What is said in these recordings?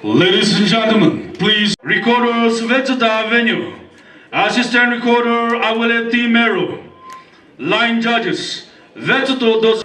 Ladies and gentlemen, please. Recorder Svetsada Venue. Assistant recorder Aweleti Mero. Line judges Vetsuto Dos.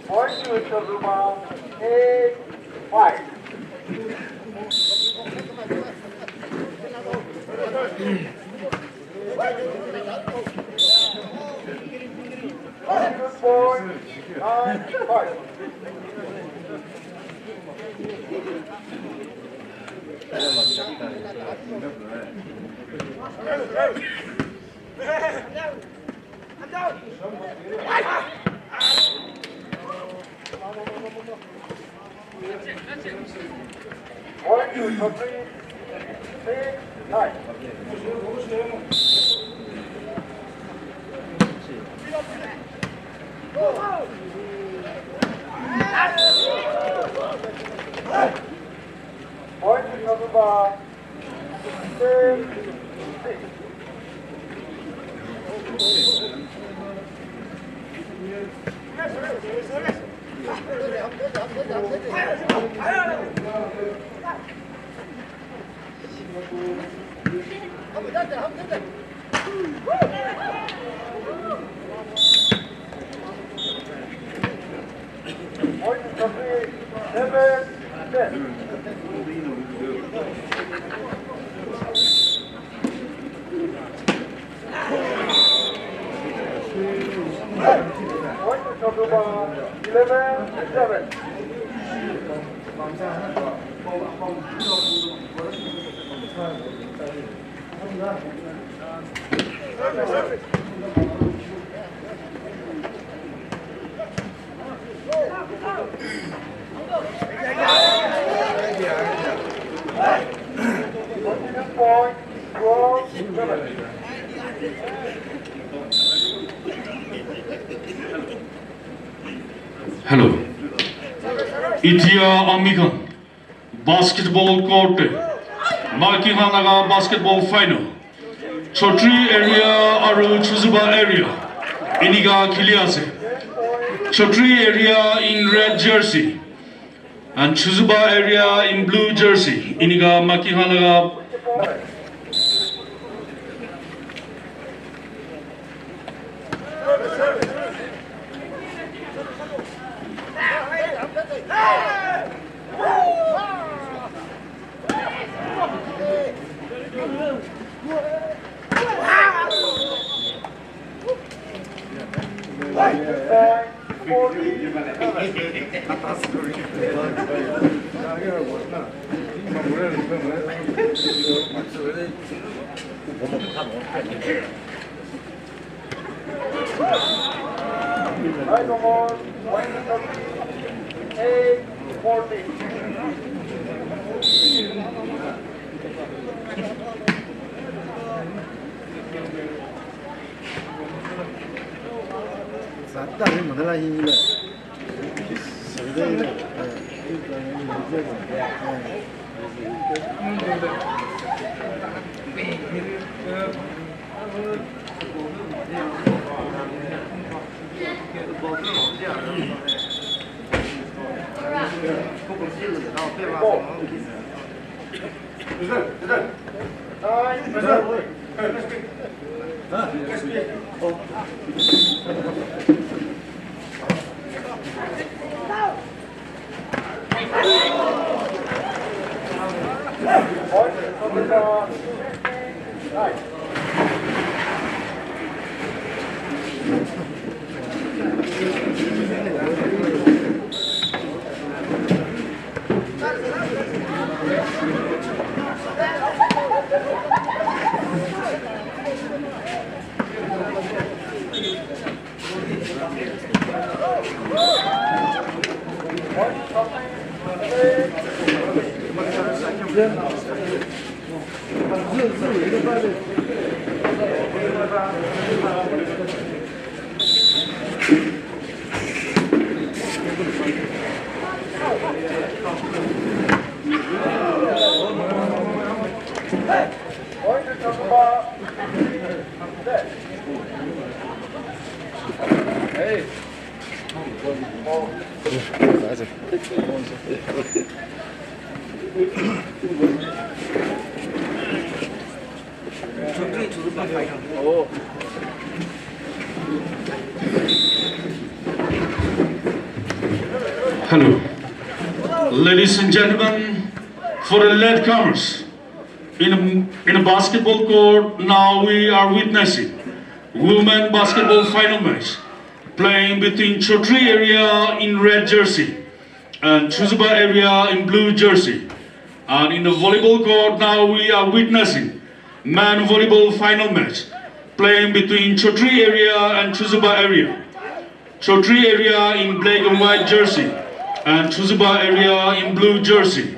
Point to Chozuba, 8-5. Good point, 9-5. Point to Chokri, 6-9. Point to Chozuba, 6-6. Point to Chokri, 7-10. Point to Chozuba, 11-7. Point, 12-7. Hello. Itia Amigan basketball court. Makihanaga basketball final. Chokri area aru Chozuba area. Iniga Kiliase. Chokri area in red jersey. And Chozuba area in blue jersey. Iniga Makihanaga. Right no more, point to Chokri, 8-14. Saatnya mana lagi ni? Sudah. Chokri Hello. Ladies and gentlemen, for the latecomers, in a basketball court, now we are witnessing women basketball final match playing between Chokri area in red jersey and Chozuba area in blue jersey. And in the volleyball court, now we are witnessing man volleyball final match playing between Chokri area and Chozuba area. Chokri area in black and white jersey and Chozuba area in blue jersey.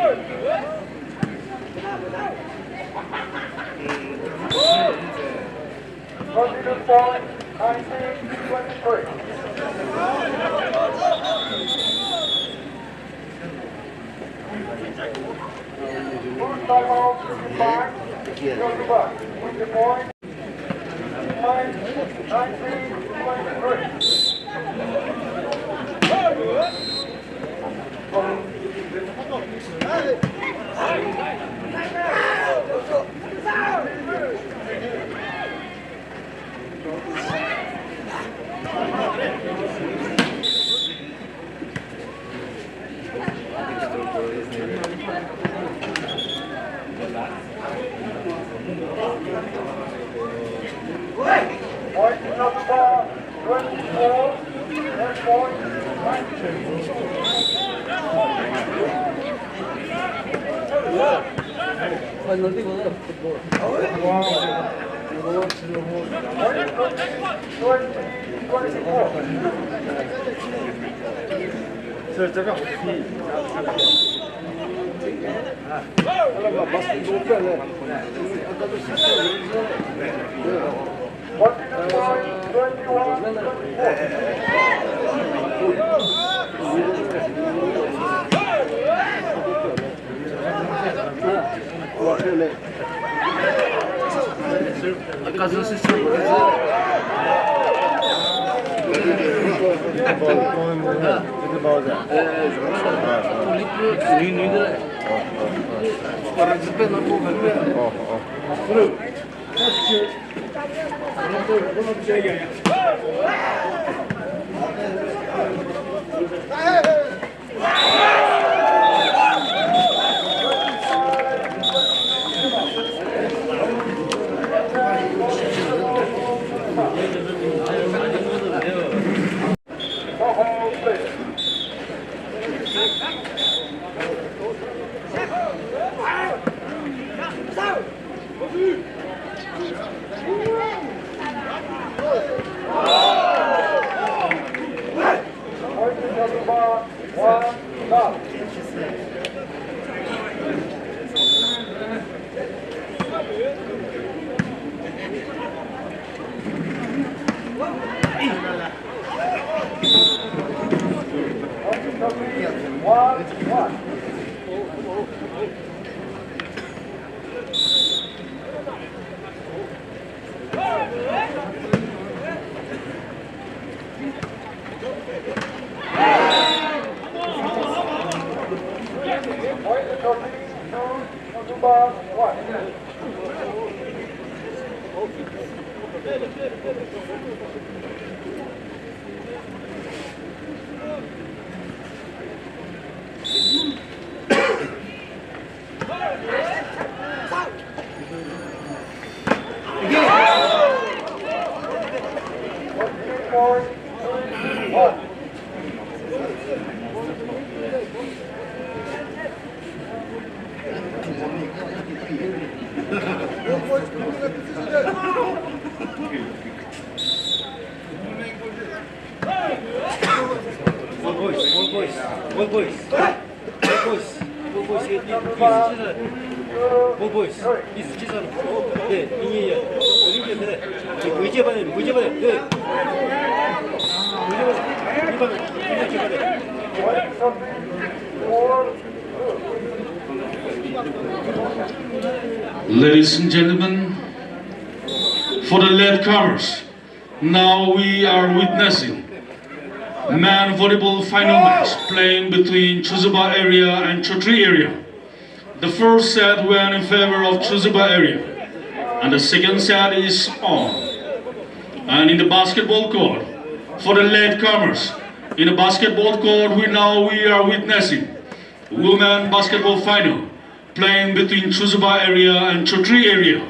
Continue point, 19-23. First time out, 55. Chozuba, with the point, 19-23. Point to Chozuba, 24, and point, 这个好屁。把水多转来。Continue point, 我是嘞。刚才是什么？包子。女的。我这边能不分辨。Ladies and gentlemen, for the latecomers, now we are witnessing man volleyball final match playing between Chozuba area and Chokri area. The first set went in favor of Chozuba area, and the second set is on. And in the basketball court, for the latecomers, in the basketball court, we are witnessing women basketball final playing between Chozuba area and Chokri area.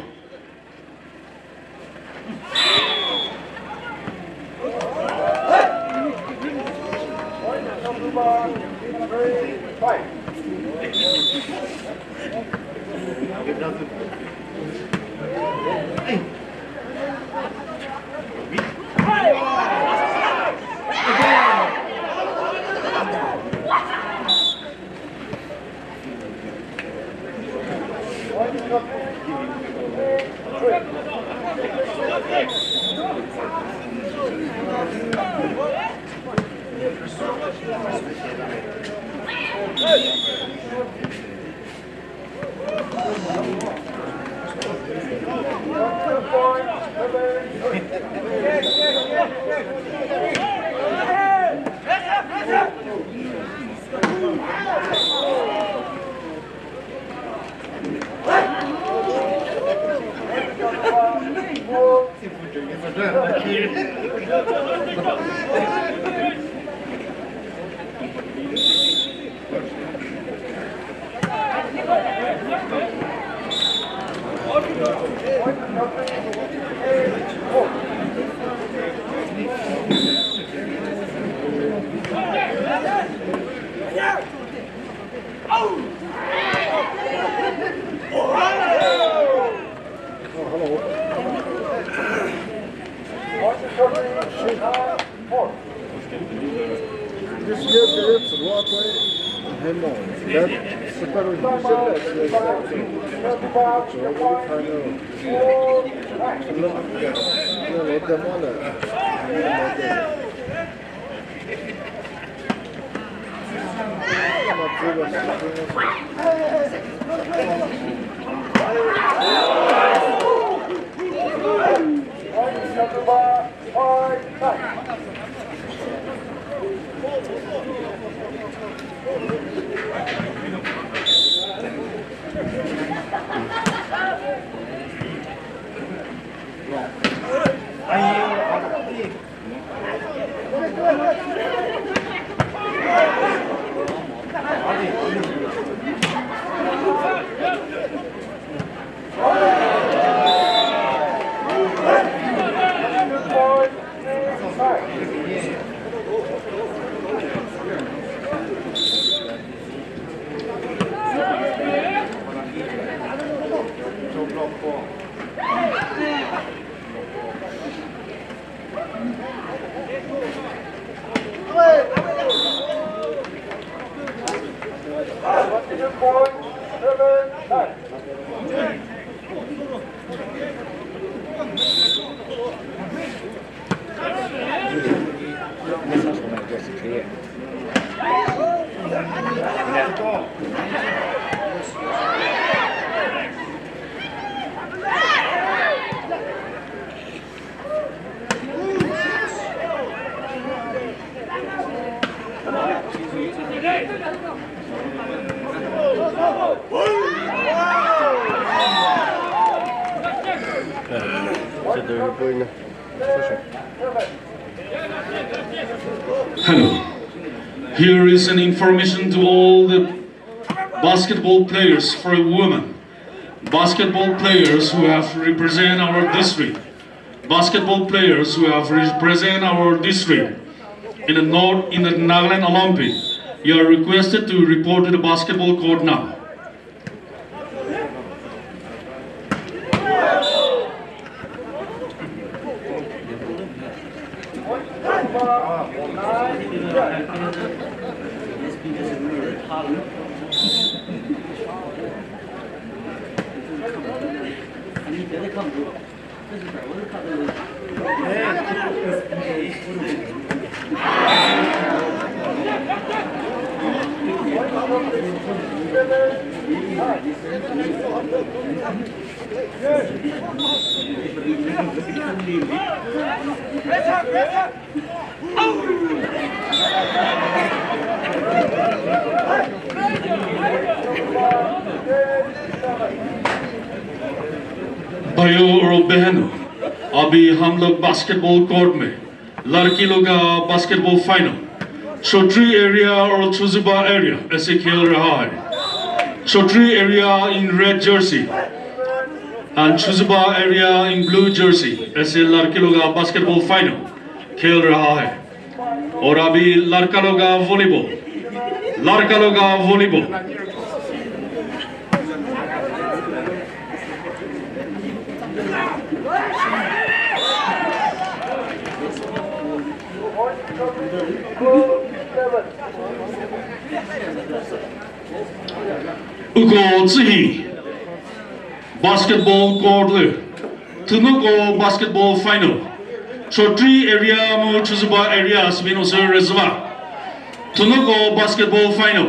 Hello. Here is an information to all the basketball players for women. Basketball players who have represent our district. Basketball players who have represent our district in the Nagaland Olympic. You are requested to report to the basketball court now. भाइयों और बहनों, अभी हम लोग basketball court में लड़की लोग का बास्केटबॉल फाइनल चोत्री एरिया और चोजुबा एरिया ऐसे खेल रहा है। Chotri area in red jersey and Chozuba area in blue jersey ऐसे लड़के लोग का बास्केटबॉल फाइनल खेल रहा है। और अभी लड़का लोग का volleyball uko tsihi basketball court le tunuko basketball final Chokri area mo Chozuba area spino sir reserva tunuko basketball final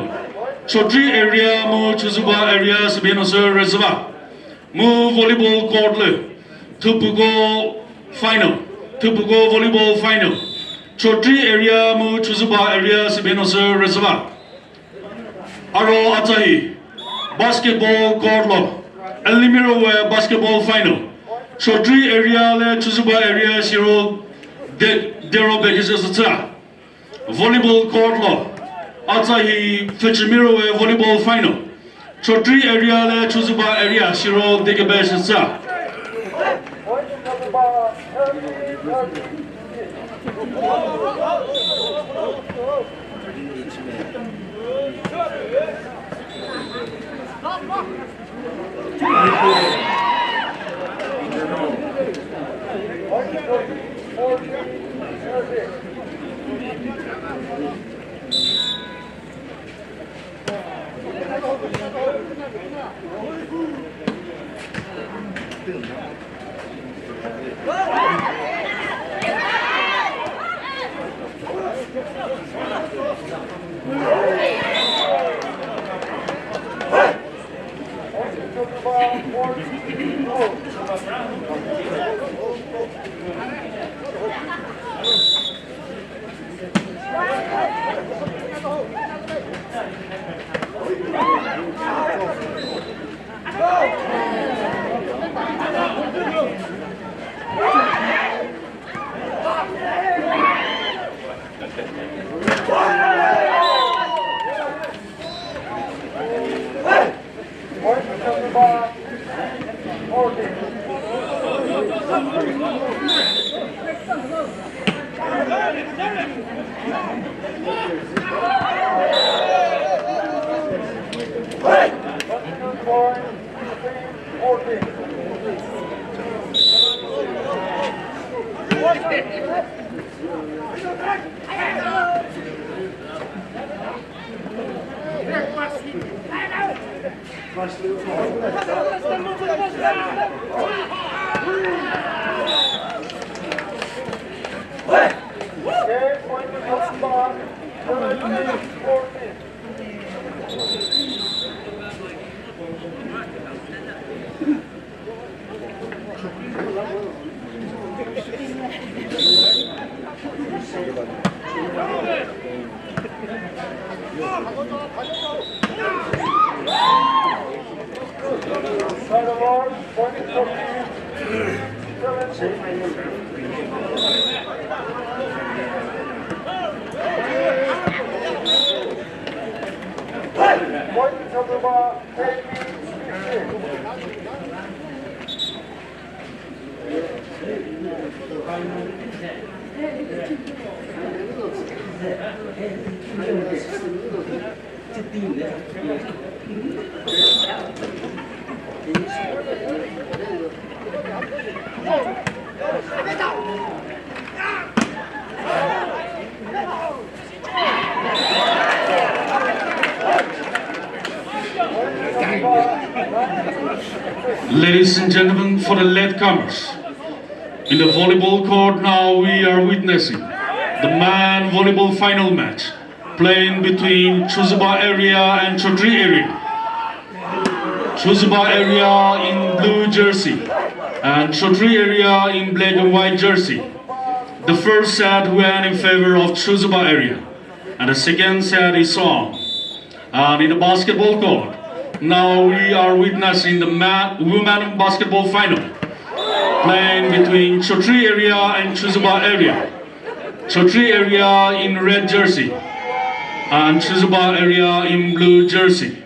Chokri area mu Chozuba area Sabinosa Reservoir. Mu volleyball court le. Tupugo final. Tupugo volleyball final. Chokri area mu Chozuba area Sabinosa Reservoir. Aro Atahi. Basketball court lo. Elimiro basketball final. Chokri area le Chozuba area Shiro Dero Bekisasa. Volleyball court lo. Atahi Fechimiro volleyball final. Chokri area le Chozuba area Shiro Degabesha. Ladies and gentlemen, for the latecomers, in the volleyball court now we are witnessing the man volleyball final match playing between Chozuba area and Chokri area. Chozuba area in blue jersey and Chokri area in black and white jersey. The first set went in favor of Chozuba area and the second set is on. And in the basketball court, now we are witnessing the women basketball final playing between Chokri area and Chozuba area. Chokri area in red jersey and Chozuba area in blue jersey.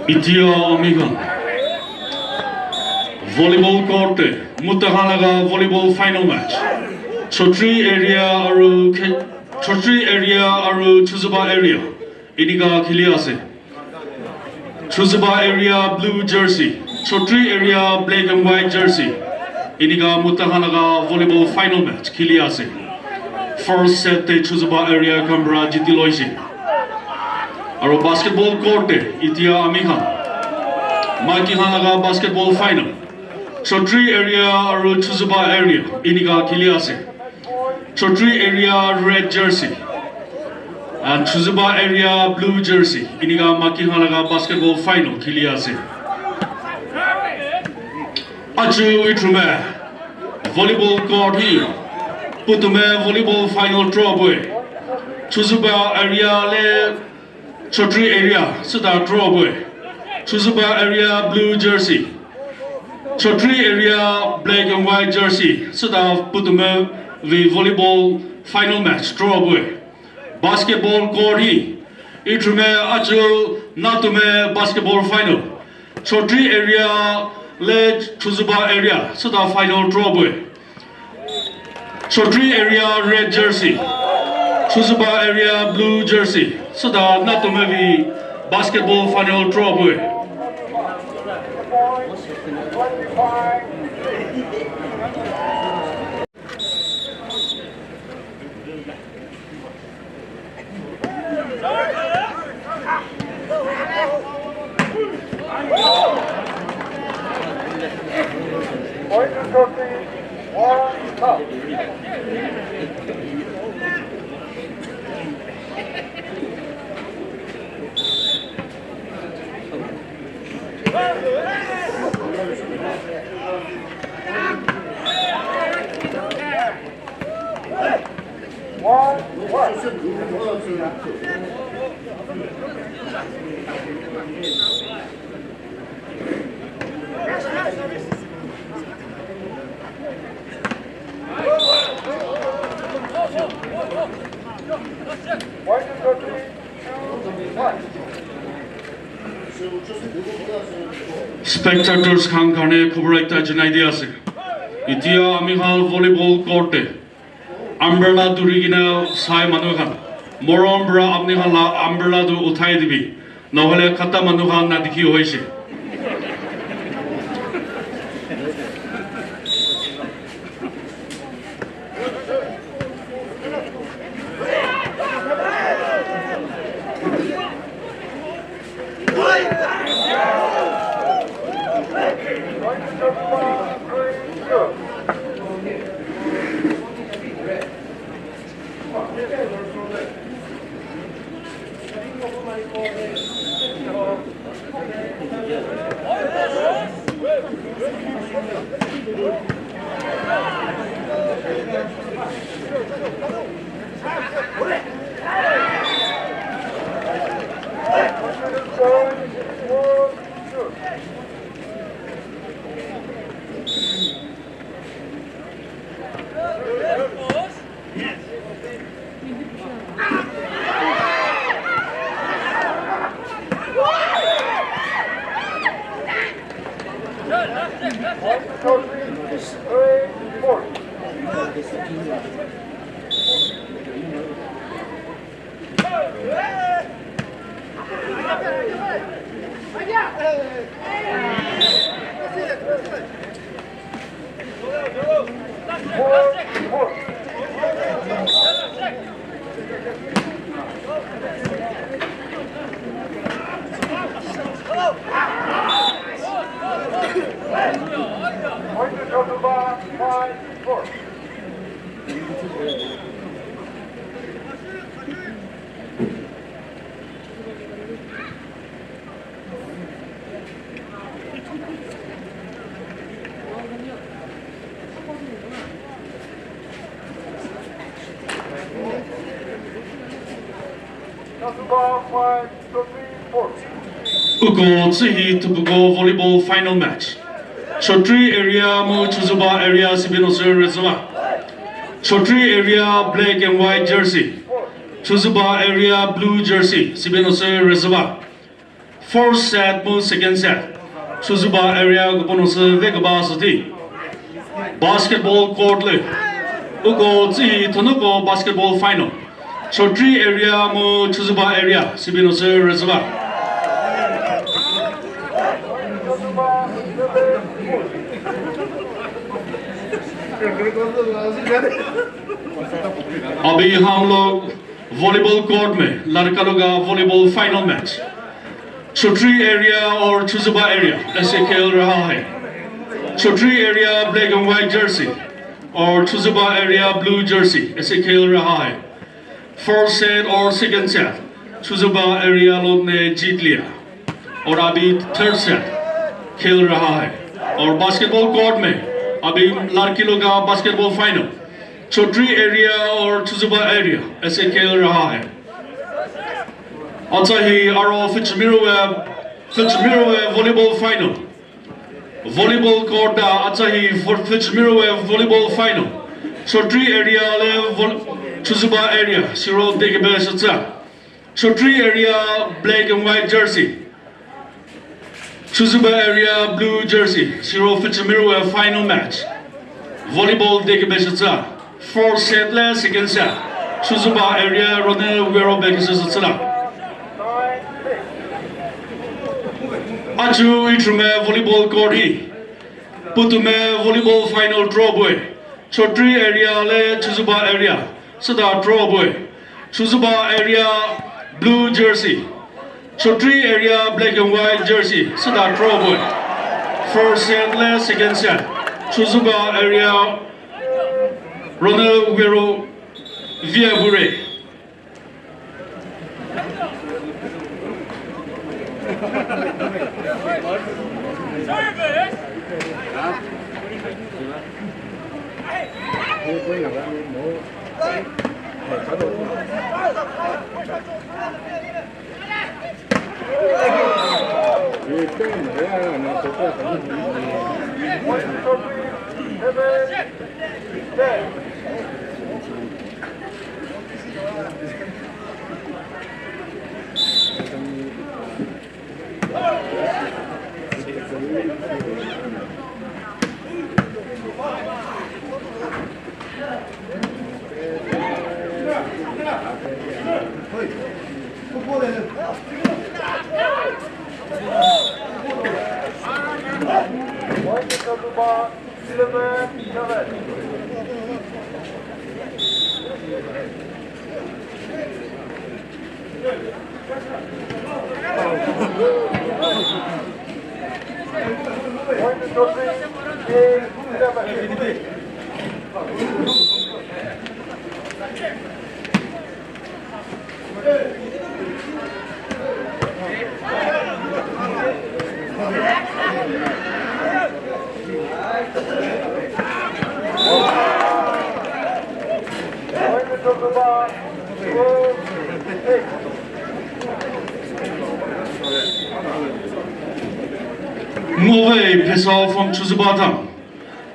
Itio Amigon. Volleyball court Mutahanaga volleyball final match. Chokri area aru Chozuba area. Iniga Kiliase. Chozuba area blue jersey. Chokri area black and white jersey. Iniga Mutahanaga volleyball final match. Kiliase. First set Chozuba area Canberra Jitiloisi. Aru basketball court Itia Amihan. Maki Hanaga basketball final. Chokri area aru Chozuba area. Iniga Kiliase. Chokri area red jersey. And Chozuba area blue jersey. Iniga Maki Hanaga basketball final. Kiliase. Aju itrume. Volleyball court here. Putume volleyball final draw boy. Chozuba area le Chokri area. Suda draw boy. Chozuba area blue jersey. Chokri area black and white jersey. Suda putume the volleyball final match draw boy. Basketball court he. Itrume aju natume basketball final. Chokri area le Chozuba area. Suda final draw boy. Chokri area red jersey. Chozuba area blue jersey. Suda natume the basketball final draw boy. 25. Point to Chokri, 1 up. Spectators can cover Janaidiase. Itia Amihal volleyball court. Umbrella Durigina Sai Manuhan. Morombra Amnihala Umbrella du Utaidibi. Novele Kata Manuhan Nadiki Oishi. Ugo Tsihi to Bugo volleyball final match. Chokri area Mu Chozuba area Sibinosu Reserva. Chokri area black and white jersey. Chozuba area blue jersey Sibinosu Reserva. First set Mu second set. Chozuba area bonus Vegabasity. Basketball court le. Ugo Zi Tonoko basketball final. Chokri area mo Chozuba area. Sibino Reservoir. अभी हम लोग volleyball court में लड़का लोग का volleyball final match Chotri area और Chozuba area ऐसे खेल रहा है Chotri area black and white jersey और चुजुबा एरिया ब्लू जर्सी ऐसे खेल रहा है फर्स्ट सेट और सेकंड सेट चुजुबा एरिया लोग ने जीत लिया और अभी थर्ड सेट खेल रहा है और बास्केटबॉल कोर्ट में अभी लड़की लोग का बास्केटबॉल फाइनल चोट्री एरिया और चुजुबा एरिया ऐसे खेल रहा है अच्छा ही आरो फिचमिरुवे वॉलीबॉल फाइनल वॉलीबॉल कोर्ट अच्छा ही फिचमिरुवे वॉलीबॉल फाइनल चोट्री एरिया ले चुजुबा एरिया सिरो देखे बेसचा Chotri area black and white jersey Chozuba area blue jersey, Shiro Fichamiru final match. Volleyball deke beshatsa. Fourth set le second set. Chozuba area Ronel Wero bekisatsa. Achu itrume volleyball court hi. Putume volleyball final draw boy. Chotri area le Chozuba area. Sada draw boy. Chozuba area blue jersey. Chokri area black and white jersey, Sada draw boy. First set, second set. Chozuba area Ronald Guerrero Via Bure. Ngove Pesao from Chozuba.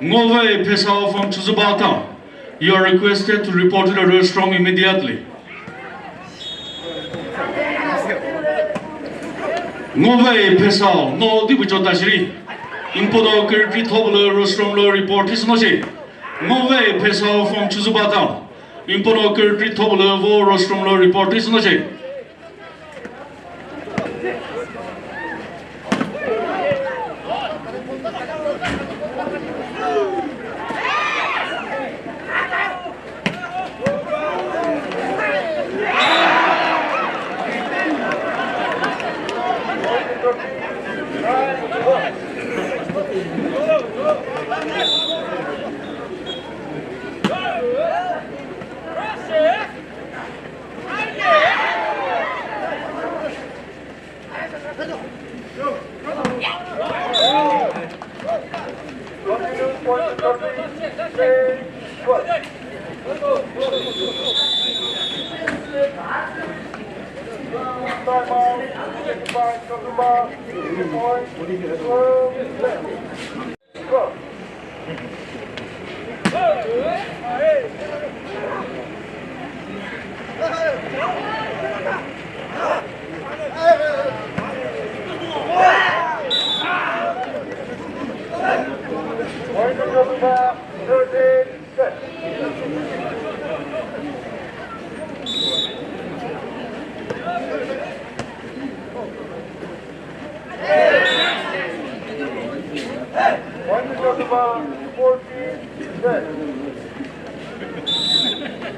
Ngove Pesao from Chozuba. You are requested to report to the restaurant immediately. Ngove Pesao no dibujo dashiri. Impodo kirti tobler restaurant lo report is noji. Ngove Pesao from Chozuba. Impodo kirti tobler vo restaurant lo report is noji.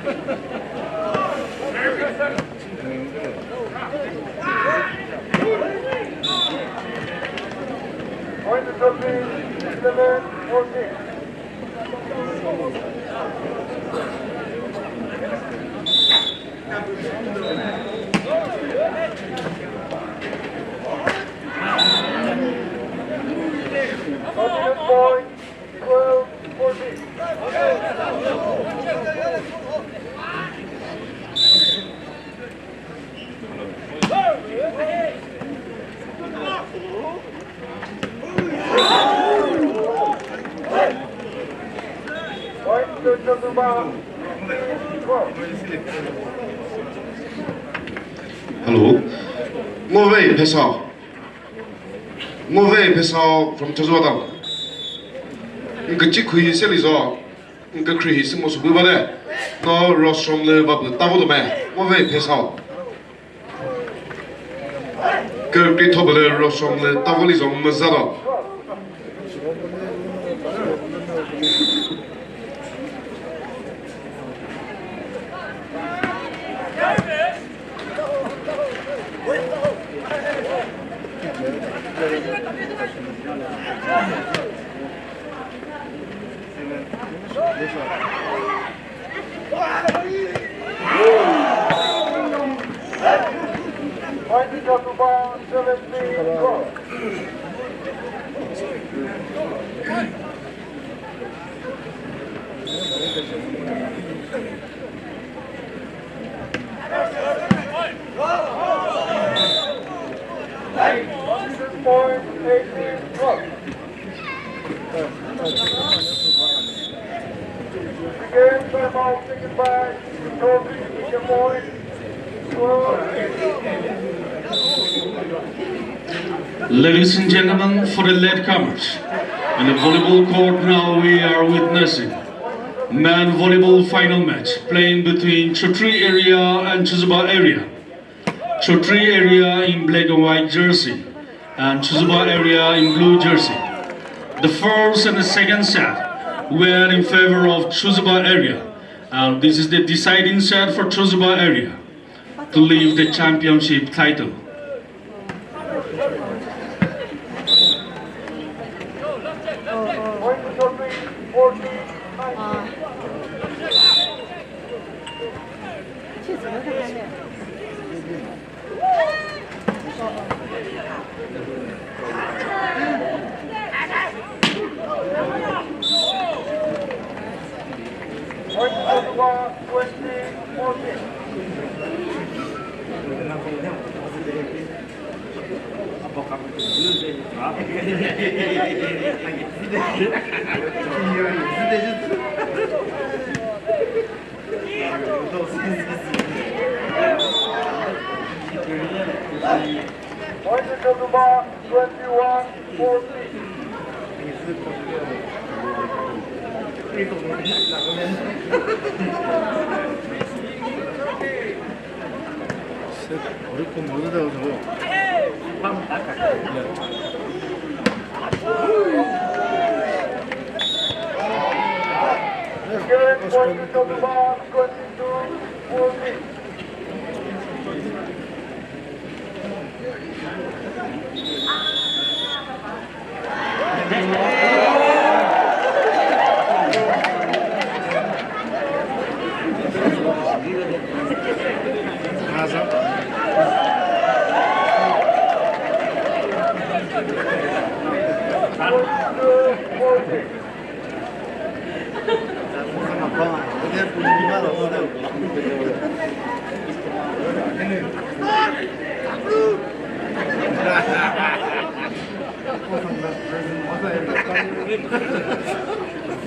Point to Chokri, 11-14. Opposite point, 12-14. Point to Chozuba, 12. Hello. Mauvais Pessar. Mauvais Pessar from Chozuba. Ngachikui Selizo. Ngakri Simos Bubale. No Ross from the Babu Tavodome. Mauvais Pessar. Kirby Tobler Ross from the Tavolizom Mazada. Point to Chozuba, 17-12. Opposite point, 18-12. Again, timeout taken by Chokri, equal point, 12-18. Ladies and gentlemen, for the latecomers, in the volleyball court now we are witnessing man volleyball final match playing between Chokri area and Chozuba area. Chokri area in black and white jersey and Chozuba area in blue jersey. The first and the second set were in favor of Chozuba area, and this is the deciding set for Chozuba area to leave the championship title. Point to Chokri, 14-19. 去怎么看看那？ Point to Chozuba, 20-14. Point to Chozuba, 21-14. 어렵고 모르다고 저거. Again, point to Chozuba, 22-14.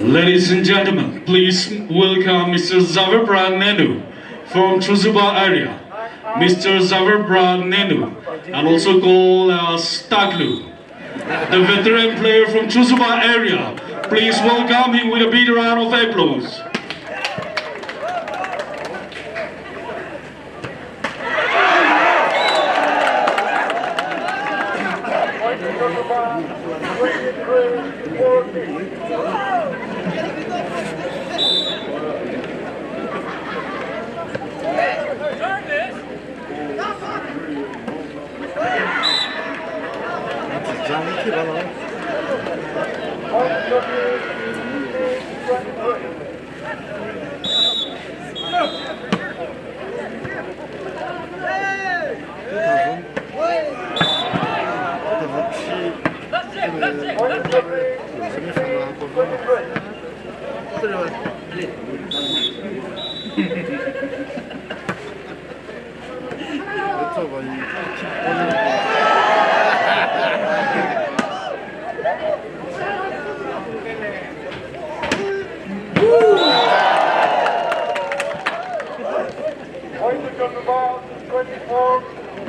Ladies and gentlemen, please welcome Mr. Zaverbran Nenu from Chozuba area. Mr. Zaverbran Nenu, and also called as Taglu, the veteran player from Chozuba area. Please welcome him with a big round of applause. Point to Chozuba, 24,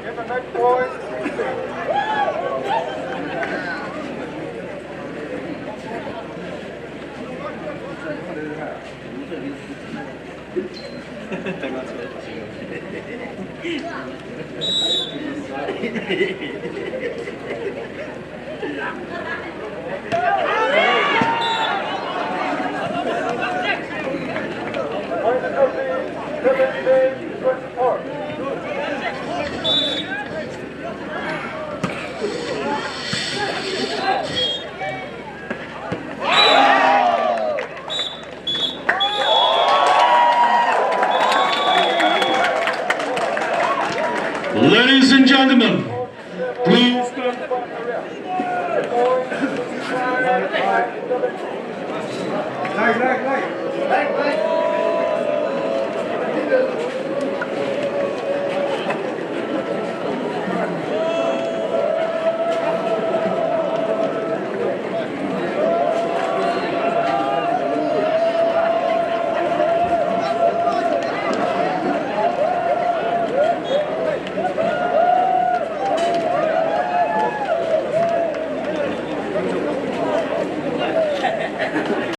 in the next point. Point to Chokri, 17, 24. Ladies and gentlemen, please Point, 5, 7.